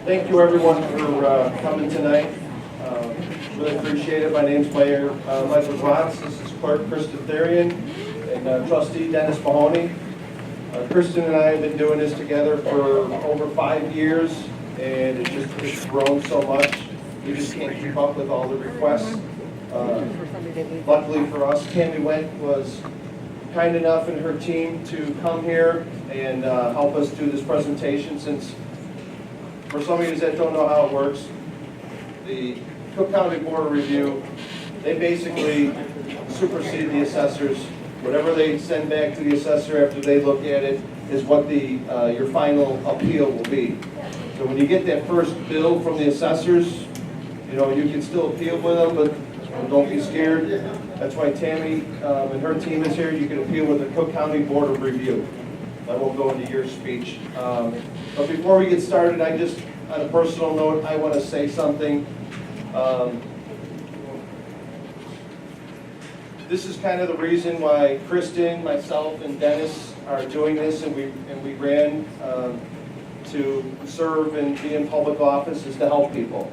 Thank you everyone for coming tonight. Really appreciate it. My name's Mayor Michael Glotz. This is Clerk Kristen Therian and Trustee Dennis Mahoney. Kristen and I have been doing this together for over 5 years, and it's grown so much. We just can't keep up with all the requests. Luckily for us, Tammy Wendt was kind enough and her team to come here and help us do this presentation, since for some of you that don't know how it works, the Cook County Board of Review, they basically supersede the assessors. Whatever they send back to the assessor after they look at it is what your final appeal will be. So when you get that first bill from the assessors, you can still appeal with them, but don't be scared. That's why Tammy and her team is here. You can appeal with the Cook County Board of Review. I won't go into your speech. But before we get started, on a personal note, I want to say something. This is kind of the reason why Kristen, myself, and Dennis are doing this, and we ran to serve and be in public office, is to help people.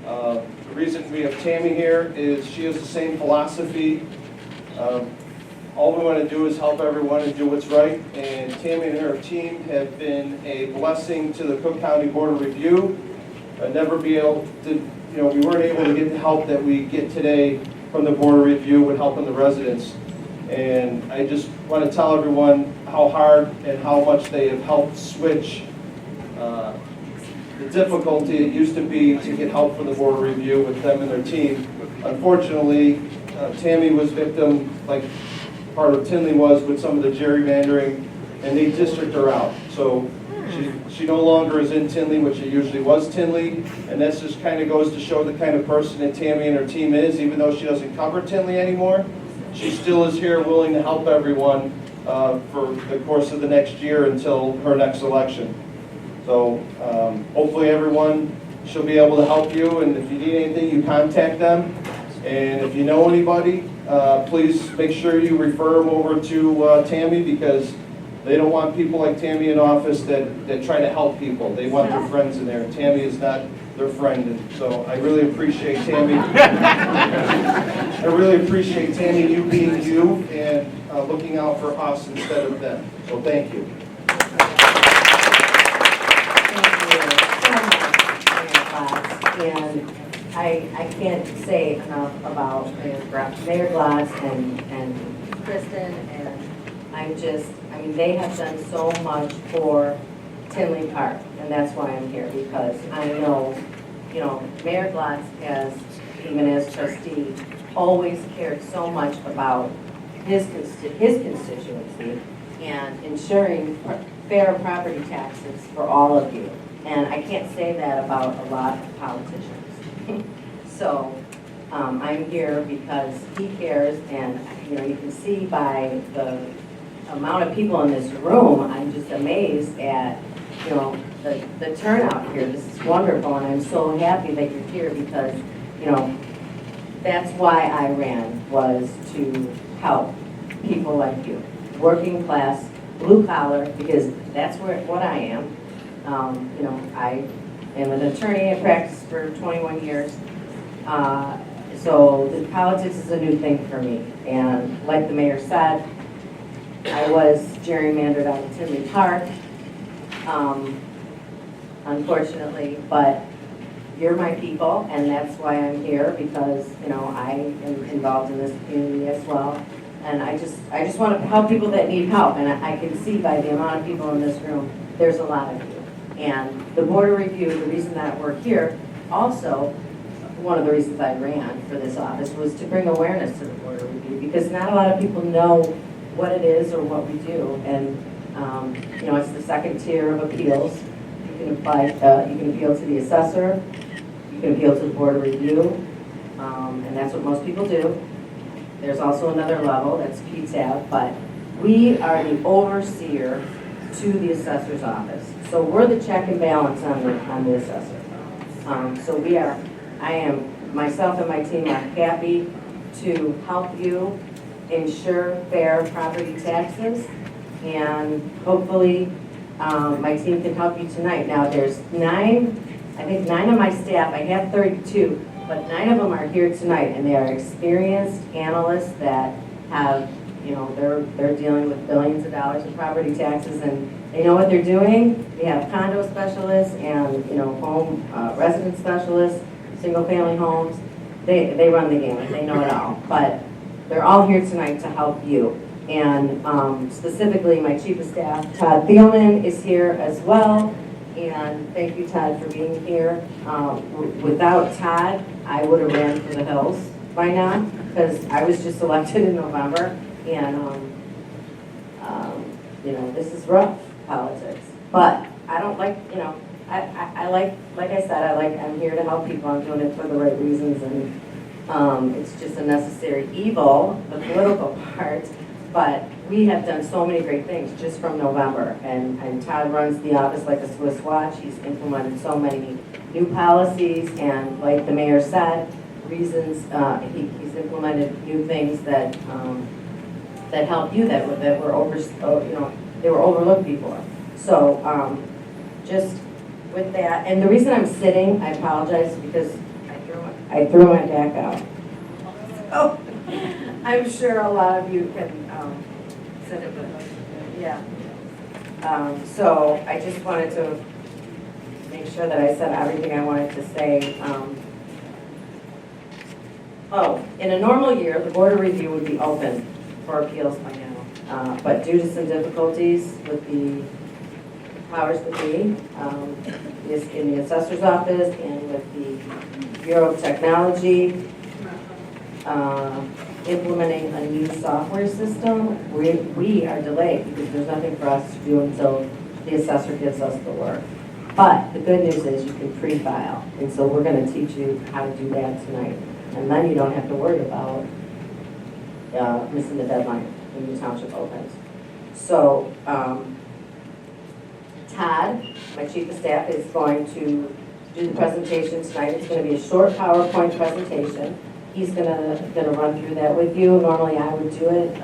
The reason we have Tammy here is she has the same philosophy. All we want to do is help everyone and do what's right, and Tammy and her team have been a blessing to the Cook County Board of Review. We weren't able to get the help that we get today from the Board of Review with helping the residents. And I just want to tell everyone how hard and how much they have helped switch the difficulty it used to be to get help from the Board of Review with them and their team. Unfortunately, Tammy was victim, like part of Tinley was, with some of the gerrymandering, and they districted her out. So she no longer is in Tinley, which it usually was Tinley, and that just kind of goes to show the kind of person that Tammy and her team is. Even though she doesn't cover Tinley anymore, she still is here willing to help everyone for the course of the next year until her next election. So hopefully everyone, she'll be able to help you, and if you need anything, you contact them. And if you know anybody, please make sure you refer them over to Tammy, because they don't want people like Tammy in office that try to help people. They want their friends in there. Tammy is not their friend. And so I really appreciate Tammy. I really appreciate Tammy, you being you and looking out for us instead of them. So thank you. And I can't say enough about Mayor Glotz and Kristen, and they have done so much for Tinley Park, and that's why I'm here, because I know, Mayor Glotz has, even as trustee, always cared so much about his constituency and ensuring fair property taxes for all of you. And I can't say that about a lot of politicians. So I'm here because he cares, and you can see by the amount of people in this room, I'm just amazed at the turnout here. This is wonderful, and I'm so happy that you're here, because that's why I ran, was to help people like you, working class, blue collar, because that's what I am. I am an attorney. I practiced for 21 years. So the politics is a new thing for me. And like the mayor said, I was gerrymandered out of Tinley Park, unfortunately, but you're my people, and that's why I'm here, because I am involved in this community as well. And I just want to help people that need help, and I can see by the amount of people in this room, there's a lot of you. And the Board of Review, the reason that we're here, also, one of the reasons I ran for this office was to bring awareness to the Board of Review, because not a lot of people know what it is or what we do. And it's the second tier of appeals. You can apply, you can appeal to the assessor, you can appeal to the Board of Review, and that's what most people do. There's also another level, that's PTAB, but we are the overseer to the assessor's office. So we're the check and balance on the assessor. So I am, myself and my team are happy to help you ensure fair property taxes, and hopefully my team can help you tonight. Now, there's I think 9 of my staff, I have 32, but 9 of them are here tonight, and they are experienced analysts that have, they're dealing with billions of dollars in property taxes, and they know what they're doing. We have condo specialists and, home resident specialists, single-family homes. They run the gamut, they know it all, but they're all here tonight to help you. And specifically, my chief of staff, Todd Thielman, is here as well. And thank you, Todd, for being here. Without Todd, I would have ran for the hills by now, because I was just elected in November. And, this is rough politics. But I don't like, I like I said, I'm here to help people. I'm doing it for the right reasons. And it's just a necessary evil, the political part. But we have done so many great things just from November, and Todd runs the office like a Swiss watch. He's implemented so many new policies, and like the mayor said, he's implemented new things that help you that were they were overlooked before. So just with that, and the reason I'm sitting, I apologize because I threw my back out. Oh, I'm sure a lot of you can sit it with, yeah. So I just wanted to make sure that I said everything I wanted to say. In a normal year, the board of review would be open for appeals by now. But due to some difficulties with the powers that be, in the assessor's office and with the Bureau of Technology, implementing a new software system, we are delayed because there's nothing for us to do until the assessor gives us the work. But the good news is you can pre-file, and so we're going to teach you how to do that tonight. And then you don't have to worry about missing the deadline when your township opens. So Todd, my chief of staff, is going to do the presentation tonight. It's going to be a short PowerPoint presentation. He's gonna run through that with you. Normally I would do it,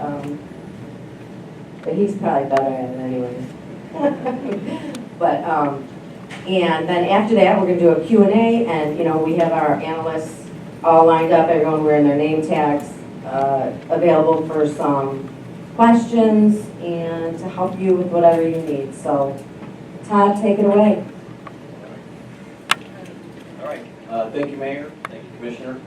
but he's probably better at it anyway. But and then after that, we're gonna do a Q&A, and we have our analysts all lined up. Everyone wearing their name tags, available for some questions and to help you with whatever you need. So, Todd, take it away. All right. Thank you, Mayor. Thank you, Commissioner.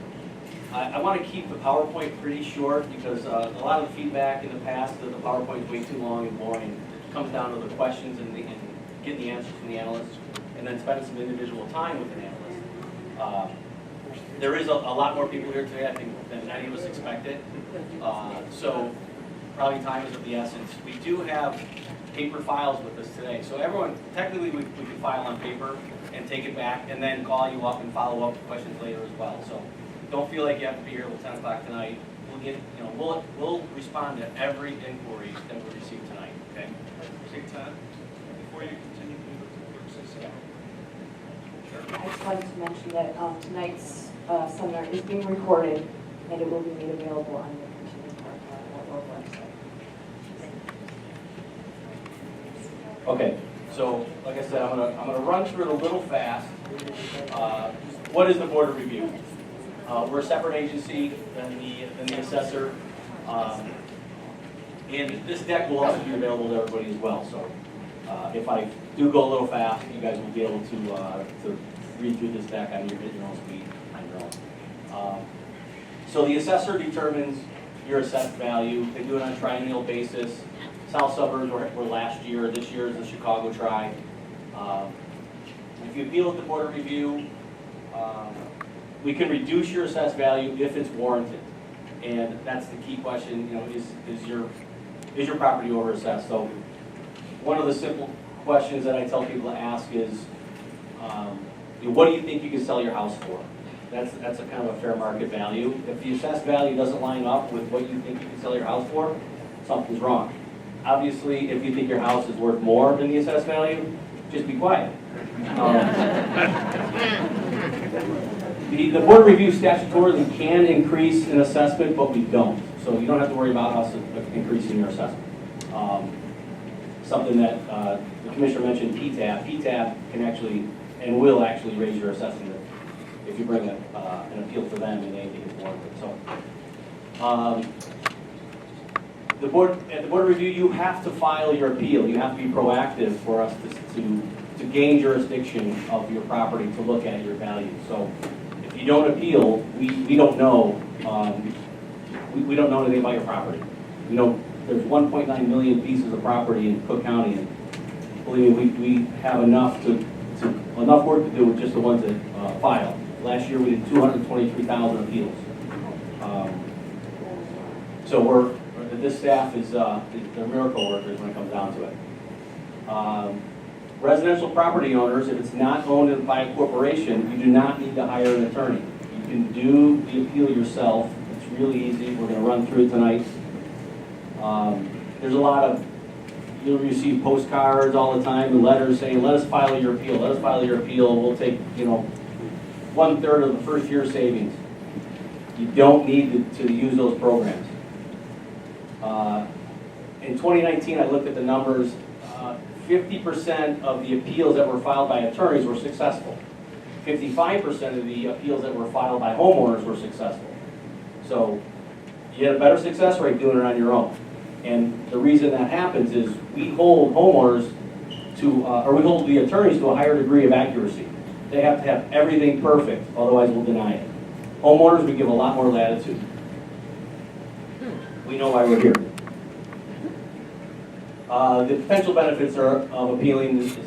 I want to keep the PowerPoint pretty short because a lot of the feedback in the past that the PowerPoint is way too long and boring. It comes down to the questions and getting the answers from the analysts, and then spending some individual time with an analyst. There is a lot more people here today, I think, than any of us expected. So probably time is of the essence. We do have paper files with us today. So everyone, technically we can file on paper and take it back and then call you up and follow up with questions later as well. So don't feel like you have to be here till 10 o'clock tonight. We'll get, we'll respond to every inquiry that we receive tonight, okay? Todd, before you continue, can you say something? Sure. I just wanted to mention that tonight's seminar is being recorded, and it will be made available on the continuing part of our website. Okay, so like I said, I'm gonna run through it a little fast. What is the Board of Review? We're a separate agency than the assessor, and this deck will also be available to everybody as well. So if I do go a little fast, you guys will be able to read through this deck on your own speed on your own. So the assessor determines your assessed value. They do it on a triennial basis. South suburbs were last year. This year is the Chicago tri. If you appeal at the Board of Review, we can reduce your assessed value if it's warranted, and that's the key question. Is your property overassessed? So one of the simple questions that I tell people to ask is, what do you think you can sell your house for? That's a kind of a fair market value. If the assessed value doesn't line up with what you think you can sell your house for, something's wrong. Obviously, if you think your house is worth more than the assessed value, just be quiet. The Board of Review statutorily can increase an assessment, but we don't. So you don't have to worry about us increasing your assessment. something that the commissioner mentioned, PTAB. PTAB can actually and will actually raise your assessment if you bring an appeal for them and they get warranted. So, the board at the board of review, you have to file your appeal. You have to be proactive for us to gain jurisdiction of your property to look at your value. So, if you don't appeal, we don't know. We don't know anything about your property. We know there's 1.9 million pieces of property in Cook County, and believe me, we have enough enough work to do with just the ones that file. Last year we did 223,000 appeals. So this staff is they're miracle workers when it comes down to it. Residential property owners, if it's not owned by a corporation, you do not need to hire an attorney. You can do the appeal yourself. It's really easy. We're going to run through it tonight. There's a lot of, you'll receive postcards all the time and letters saying, let us file your appeal, let us file your appeal. We'll take, 1/3 of the first year savings. You don't need to use those programs. In 2019, I looked at the numbers. 50% of the appeals that were filed by attorneys were successful. 55% of the appeals that were filed by homeowners were successful. So you had a better success rate doing it on your own. And the reason that happens is we hold homeowners to, or we hold the attorneys to a higher degree of accuracy. They have to have everything perfect, otherwise we'll deny it. Homeowners, we give a lot more latitude. We know why we're here. The potential benefits of appealing is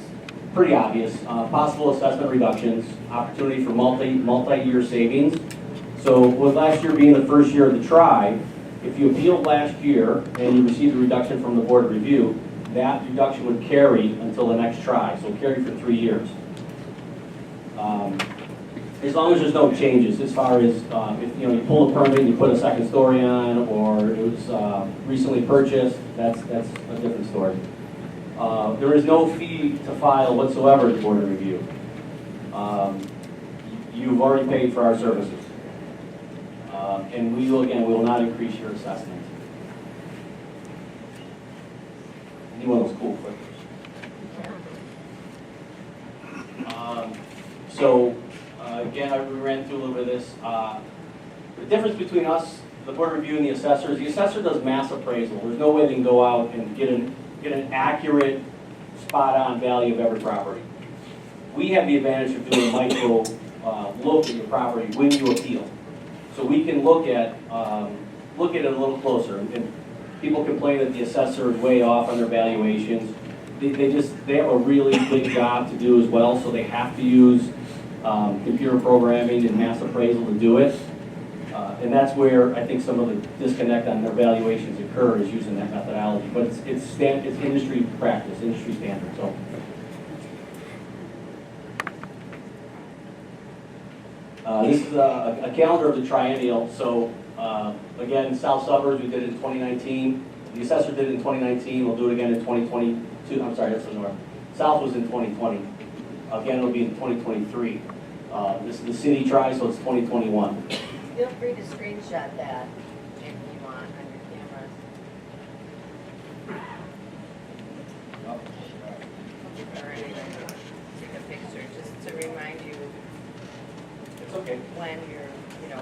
pretty obvious. Possible assessment reductions, opportunity for multi-year savings. So with last year being the first year of the try, if you appealed last year and you received a reduction from the board of review, that reduction would carry until the next try, so carry for 3 years. As long as there's no changes, as far as if you pull a permit and you put a second story on, or it was recently purchased, that's a different story. There is no fee to file whatsoever at the board of review. You've already paid for our services. And we will not increase your assessment. Any one of those cool clickers. Again, we ran through a little bit of this. The difference between us, the board review, and the assessor does mass appraisal. There's no way they can go out and get an accurate, spot-on value of every property. We have the advantage of doing a micro look at your property when you appeal. So we can look at it a little closer. And people complain that the assessor is way off on their valuations. They have a really big job to do as well, so they have to use computer programming and mass appraisal to do it. And that's where I think some of the disconnect on their valuations occur, is using that methodology. But it's industry practice, industry standard. So. This is a calendar of the triennial. So again, South Suburbs, we did it in 2019. The assessor did it in 2019. We'll do it again in 2022. I'm sorry, that's the north. South was in 2020. Again, it'll be in 2023. This is the city try, so it's 2021. Feel free to screenshot that if you want on your cameras. Or anything, take a picture just to remind you It's okay. when you're,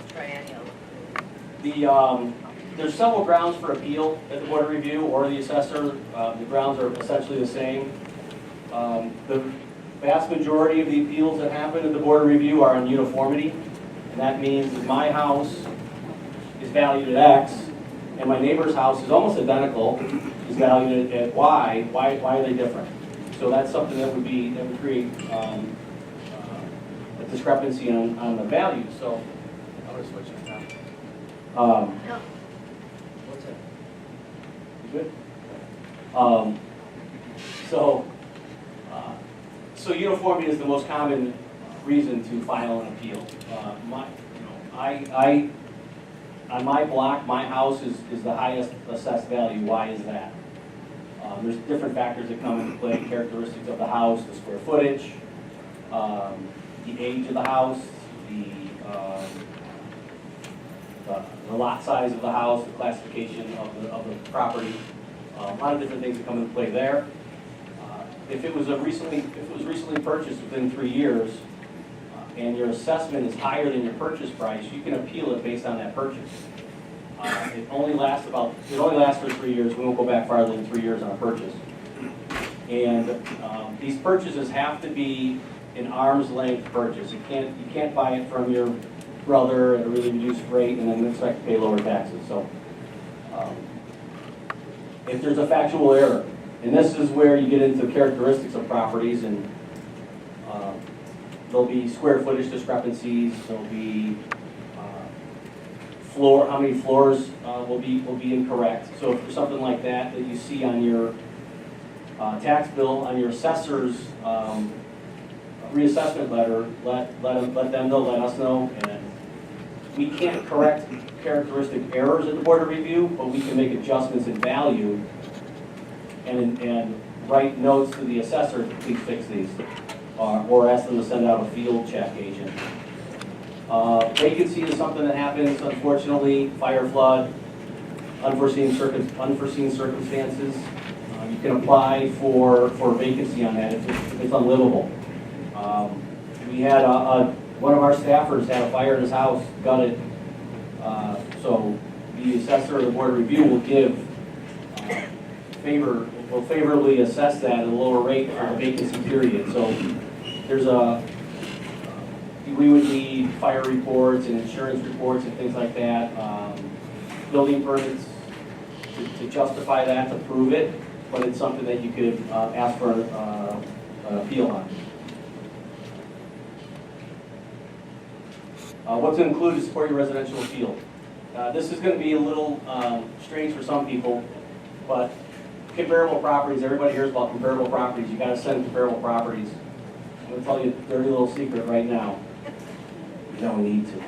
triennial. There's several grounds for appeal at the board of review or the assessor. The grounds are essentially the same. The vast majority of the appeals that happen at the board of review are on uniformity. And that means that my house is valued at X, and my neighbor's house is almost identical, is valued at Y. Why are they different? So that's something that would create a discrepancy on the value. So I'm going to switch it now. What's that? You good? So uniformity is the most common reason to file an appeal. On my block, my house is the highest assessed value. Why is that? There's different factors that come into play: characteristics of the house, the square footage, the age of the house, the lot size of the house, the classification of the property. A lot of different things that come into play there. if it was recently purchased within 3 years, and your assessment is higher than your purchase price, you can appeal it based on that purchase. It only lasts for 3 years. We won't go back farther than 3 years on a purchase. And these purchases have to be an arm's length purchase. You can't buy it from your brother at a really reduced rate and then expect to pay lower taxes. So if there's a factual error, and this is where you get into characteristics of properties, and there'll be square footage discrepancies, there'll be how many floors will be incorrect. So if there's something like that that you see on your tax bill, on your assessor's reassessment letter, let them know, let us know. And we can't correct characteristic errors at the Board of Review, but we can make adjustments in value and write notes to the assessor to please fix these, or ask them to send out a field check agent. Vacancy is something that happens, unfortunately, fire, flood, unforeseen circumstances. You can apply for vacancy on that if it's unlivable. We had one of our staffers had a fire in his house, gutted. So the assessor or the Board of Review will favorably assess that at a lower rate for the vacancy period. So we would need fire reports and insurance reports and things like that, building permits to justify that, to prove it, but it's something that you could ask for an appeal on. What's included to support your residential appeal? This is going to be a little strange for some people, but comparable properties, everybody hears about comparable properties. You got to send comparable properties. I'm going to tell you a dirty little secret right now. You don't need to.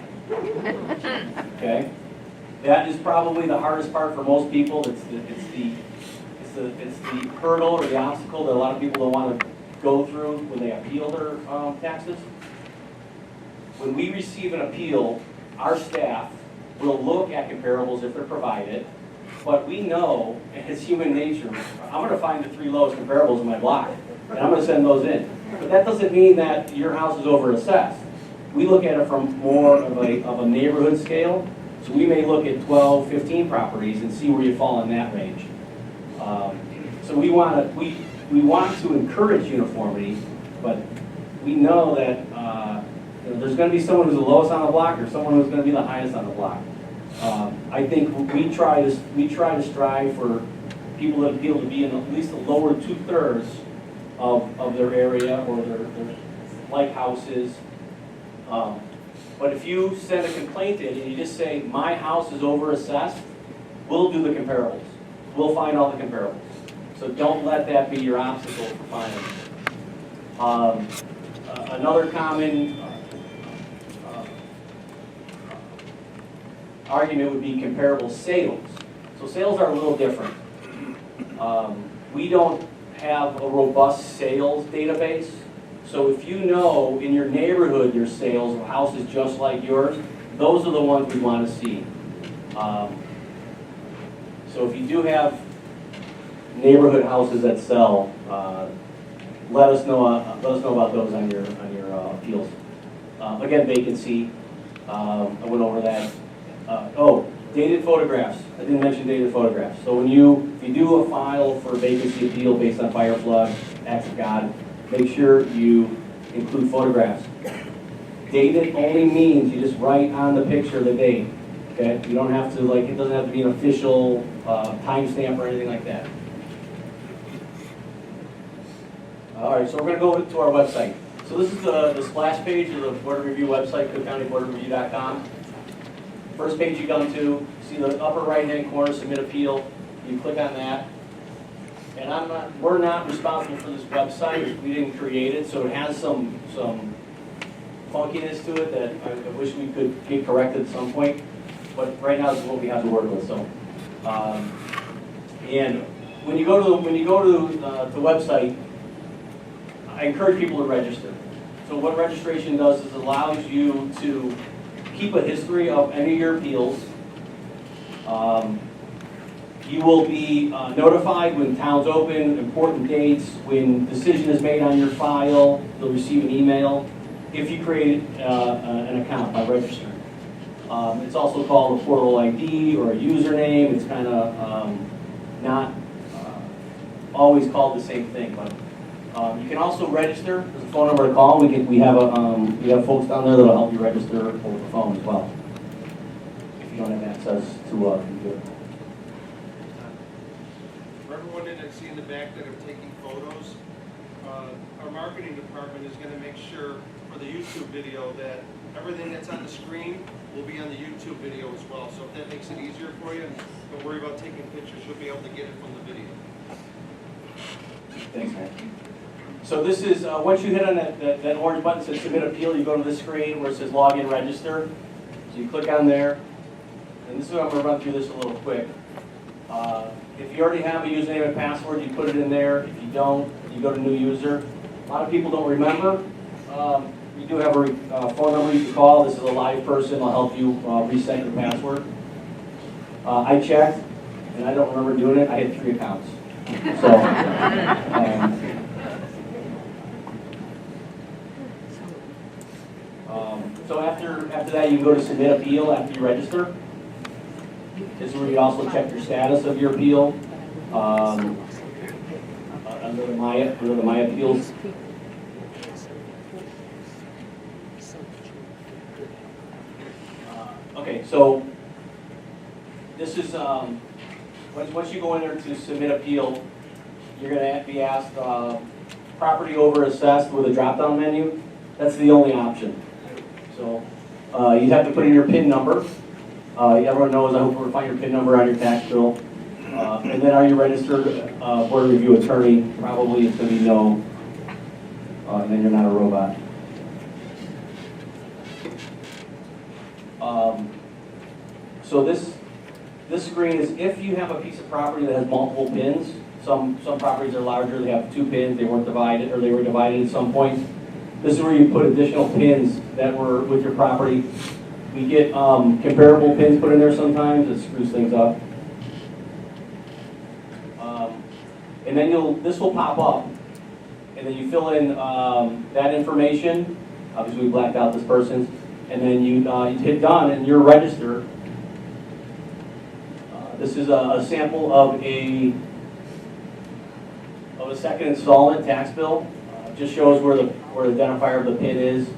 Okay? That is probably the hardest part for most people. It's the hurdle or the obstacle that a lot of people don't want to go through when they appeal their taxes. When we receive an appeal, our staff will look at comparables if they're provided, but we know, it's human nature, I'm going to find the 3 lowest comparables in my block, and I'm going to send those in. But that doesn't mean that your house is over-assessed. We look at it from more of a neighborhood scale, so we may look at 12, 15 properties and see where you fall in that range. So we want to encourage uniformity, but we know that there's going to be someone who's the lowest on the block or someone who's going to be the highest on the block. I think we try to strive for people to be able to be in at least the lower 2/3 of their area or their like houses. But if you send a complaint in and you just say, my house is over-assessed, we'll do the comparables. We'll find all the comparables. So don't let that be your obstacle for finding. Another common argument would be comparable sales. So sales are a little different. We don't have a robust sales database. So if you know in your neighborhood your sales of houses just like yours, those are the ones we want to see. So if you do have neighborhood houses that sell, let us know about those on your appeals. Again, vacancy. I went over that. Dated photographs. I didn't mention dated photographs. So if you do a file for vacancy appeal based on fire, flood, acts of God, make sure you include photographs. Dated only means you just write on the picture the date. Okay? You don't have to it doesn't have to be an official timestamp or anything like that. All right, so we're going to go to our website. So this is the splash page of the Board of Review website, cookcountyboardofreview.com. First page you come to, see the upper right-hand corner, submit appeal. You click on that. And we're not responsible for this website. We didn't create it, so it has some funkiness to it that I wish we could get corrected at some point. But right now this is what we have to work with. So, and when you go to the website, I encourage people to register. So what registration does is it allows you to keep a history of any of your appeals. You will be notified when town's open, important dates, when decision is made on your file. You'll receive an email if you create an account by registering. It's also called a portal ID or a username. It's kind of not always called the same thing, but you can also register. There's a phone number to call. We have folks down there that'll help you register over the phone as well if you don't have access to a computer. For everyone that I see in the back that are taking photos, our marketing department is going to make sure for the YouTube video that everything that's on the screen will be on the YouTube video as well. So if that makes it easier for you, don't worry about taking pictures. You'll be able to get it from the video. Thanks, man. So this is, once you hit on that orange button that says submit appeal, you go to the screen where it says log in register. So you click on there, and this is what I'm going to run through this a little quick. If you already have a username and password, you put it in there. If you don't, you go to new user. A lot of people don't remember. We do have a phone number you can call. This is a live person. I'll help you reset your password. I checked, and I don't remember doing it. I had 3 accounts. So after that, you can go to submit appeal after you register. This is where you also check your status of your appeal under the My Appeals. Okay, so this is once you go in there to submit appeal, you're going to be asked property over assessed with a drop-down menu. That's the only option. So you have to put in your PIN number. Everyone knows, I hope we'll find your PIN number on your tax bill. And then are you registered board review attorney? Probably it's going to be no. And then you're not a robot. So this screen is if you have a piece of property that has multiple pins. Some properties are larger, they have 2 pins, they weren't divided, or they were divided at some point. This is where you put additional pins that were with your property. We get comparable pins put in there sometimes, it screws things up. And then this will pop up, and then you fill in that information. Obviously we blacked out this person's, and then you hit done and you're registered. This is a sample of a second installment tax bill. Just shows where the identifier of the PIN is.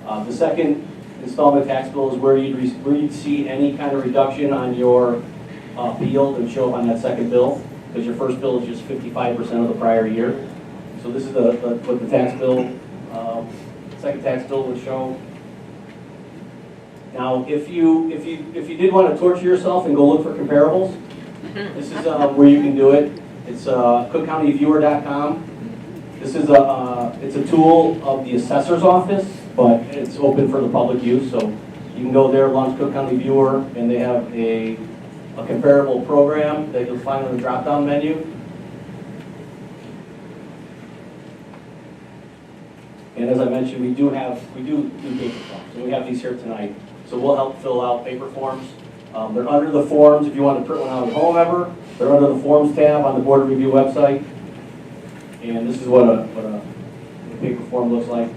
The second installment tax bill is where you'd see any kind of reduction on your appeal that would show up on that second bill, because your first bill is just 55% of the prior year. So this is what the tax bill, second tax bill would show. Now, if you did want to torture yourself and go look for comparables, this is where you can do it. It's cookcountyviewer.com. This is it's a tool of the assessor's office, but it's open for the public use. So you can go there, launch Cook County Viewer, and they have a comparable program that you'll find on the drop-down menu. And as I mentioned, we do paper forms. So we have these here tonight. So we'll help fill out paper forms. They're under the forms if you want to print one out at home ever. They're under the forms tab on the board review website. And this is what a paper form looks like.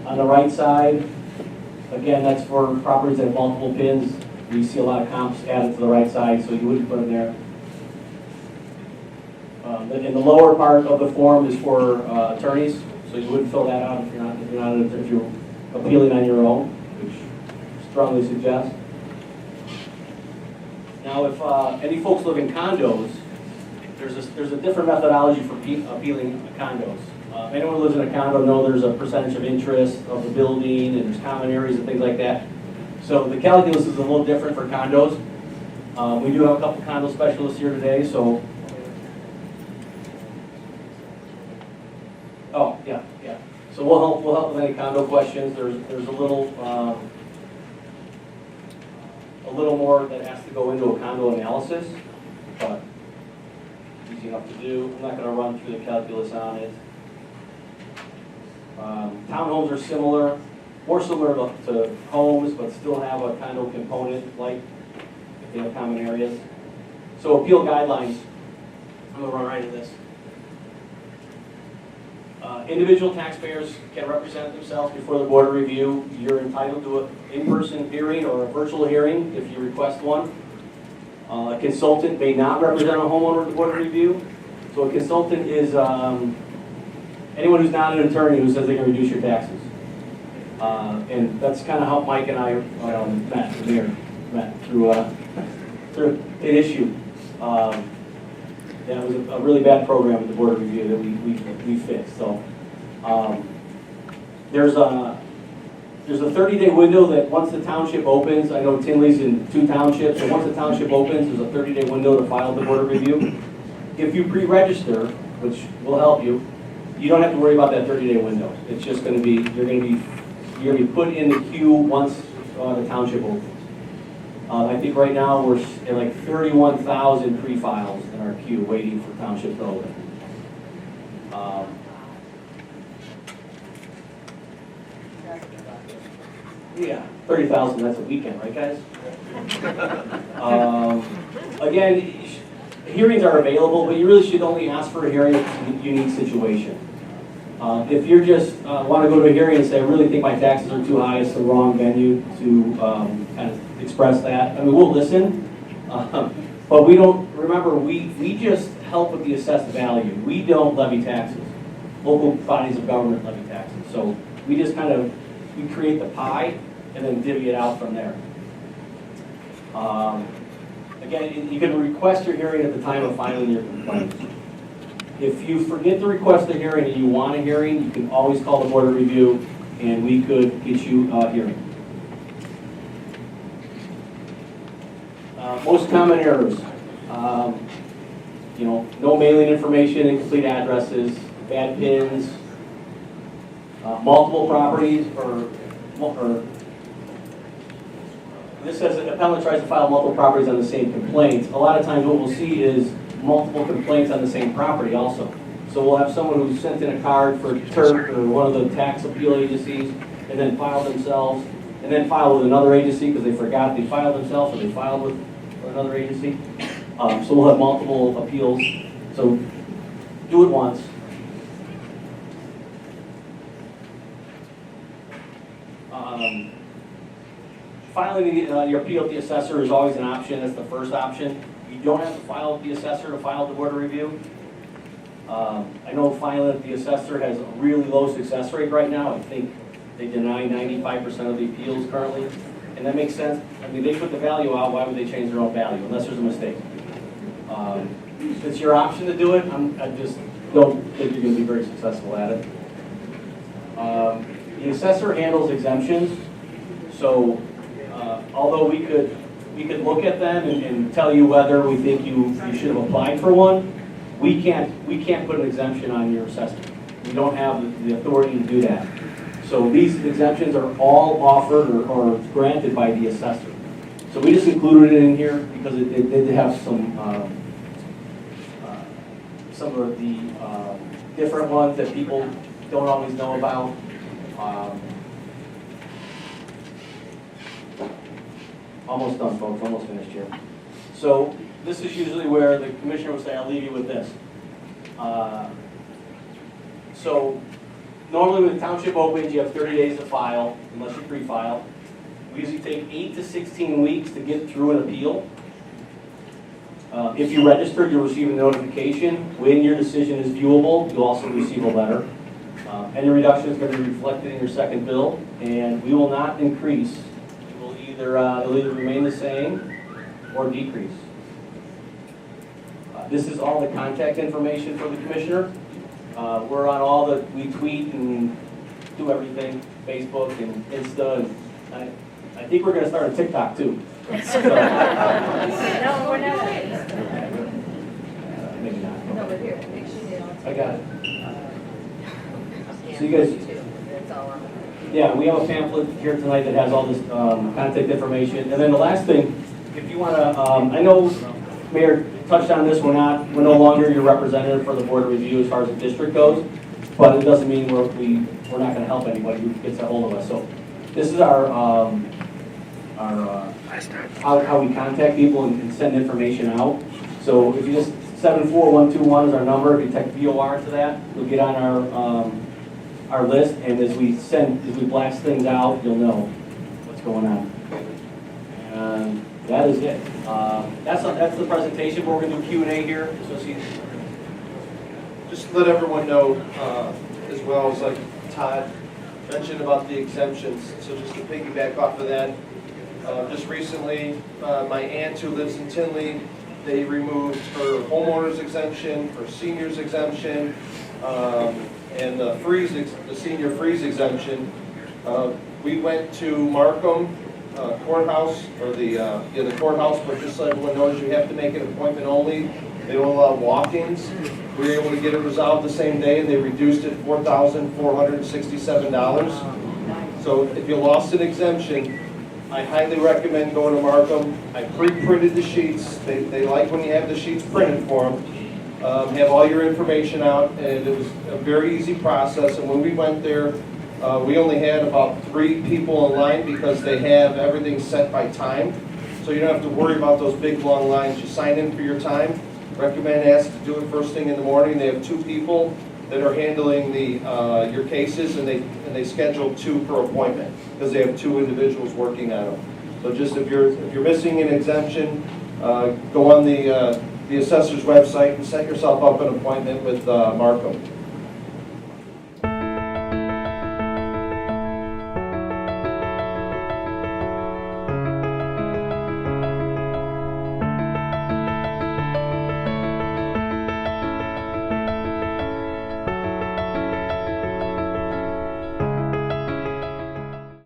On the right side, again, that's for properties that have multiple pins. We see a lot of comps added to the right side, so you wouldn't put them there. And the lower part of the form is for attorneys, so you wouldn't fill that out if you're appealing on your own, which I strongly suggest. Now, if any folks live in condos, there's a different methodology for appealing condos. Anyone who lives in a condo knows there's a percentage of interest of the building, and there's common areas and things like that. So the calculus is a little different for condos. We do have a couple condo specialists here today, so. Oh, yeah. So we'll help with any condo questions. There's a little more that has to go into a condo analysis, but easy enough to do. I'm not going to run through the calculus on it. Townhomes are similar, more similar to homes, but still have a condo component, like if they have common areas. So appeal guidelines, I'm gonna run right into this. Individual taxpayers can represent themselves before the Board of Review. You're entitled to an in-person hearing or a virtual hearing if you request one. A consultant may not represent a homeowner at the Board of Review. So a consultant is anyone who's not an attorney who says they can reduce your taxes. And that's kind of how Mike and I met, the mayor, met through an issue. That was a really bad program at the Board of Review that we fixed. So there's a 30-day window that once the township opens, I know Tinley's in 2 townships, so once the township opens, there's a 30-day window to file the Board of Review. If you pre-register, which will help you, you don't have to worry about that 30-day window. It's just going to be, you're going to be put in the queue once the township opens. I think right now we're at like 31,000 pre-files in our queue waiting for township to open. Yeah, 30,000, that's a weekend, right guys? Again, hearings are available, but you really should only ask for a hearing if it's a unique situation. If you're just want to go to a hearing and say, I really think my taxes are too high, it's the wrong venue to kind of express that. I mean, we'll listen, but we don't, remember, we just help with the assessed value. We don't levy taxes. Local bodies of government levy taxes. So we just kind of, we create the pie and then divvy it out from there. Again, you can request your hearing at the time of filing your complaint. If you forget to request a hearing and you want a hearing, you can always call the Board of Review and we could get you a hearing. Most common errors, no mailing information, incomplete addresses, bad pins, multiple properties, or this says an appellant tries to file multiple properties on the same complaint. A lot of times what we'll see is multiple complaints on the same property also. So we'll have someone who sent in a card for TURP or one of the tax appeal agencies and then filed themselves and then filed with another agency because they forgot they filed themselves or they filed with another agency. So we'll have multiple appeals. So do it once. Filing your appeal at the assessor is always an option. That's the first option. You don't have to file with the assessor to file the Board of Review. I know filing at the assessor has a really low success rate right now. I think they deny 95% of the appeals currently. And that makes sense. I mean, they put the value out, why would they change their own value unless there's a mistake? It's your option to do it. I just don't think you're going to be very successful at it. The assessor handles exemptions. So although we could look at them and tell you whether we think you should have applied for one, we can't put an exemption on your assessment. We don't have the authority to do that. So these exemptions are all offered or granted by the assessor. So we just included it in here because it did have some of the different ones that people don't always know about. Almost done, folks, almost finished here. So this is usually where the commissioner would say, I'll leave you with this. So normally when the township opens, you have 30 days to file, unless you pre-file. We usually take 8 to 16 weeks to get through an appeal. If you registered, you'll receive a notification. When your decision is viewable, you'll also receive a letter. Any reduction is going to be reflected in your second bill, and we will not increase. It'll either remain the same or decrease. This is all the contact information for the commissioner. We're on all the, we tweet and do everything, Facebook and Insta. And I think we're going to start a TikTok too. So, No, we're not. maybe not. No, we're here. I got it. So you guys, That's all on. yeah, we have a pamphlet here tonight that has all this contact information. And then the last thing, if you want to, I know Mayor touched on this, we're no longer your representative for the Board of Review as far as the district goes, but it doesn't mean we're not going to help anybody who gets a hold of us. So this is our how we contact people and send information out. So if you just, 74121 is our number. If you text VOR to that, you'll get on our list, and as we blast things out, you'll know what's going on. And that is it. That's the presentation, but we're going to do Q&A here. Just let everyone know, as well as like Todd mentioned about the exemptions, so just to piggyback off of that, just recently, my aunt who lives in Tinley, they removed her homeowner's exemption, her senior's exemption, and the senior freeze exemption. We went to Markham courthouse, or the courthouse, but just so everyone knows, you have to make an appointment only. They don't allow walk-ins. We were able to get it resolved the same day, and they reduced it $4,467. So if you lost an exemption, I highly recommend going to Markham. I pre-printed the sheets. They like when you have the sheets printed for them. Have all your information out, and it was a very easy process. And when we went there, we only had about 3 people in line because they have everything set by time. So you don't have to worry about those big long lines. You sign in for your time. Recommend ask to do it first thing in the morning. They have 2 people that are handling your cases, and they schedule 2 per appointment because they have 2 individuals working on them. So just if you're missing an exemption, go on the assessor's website and set yourself up an appointment with Markham.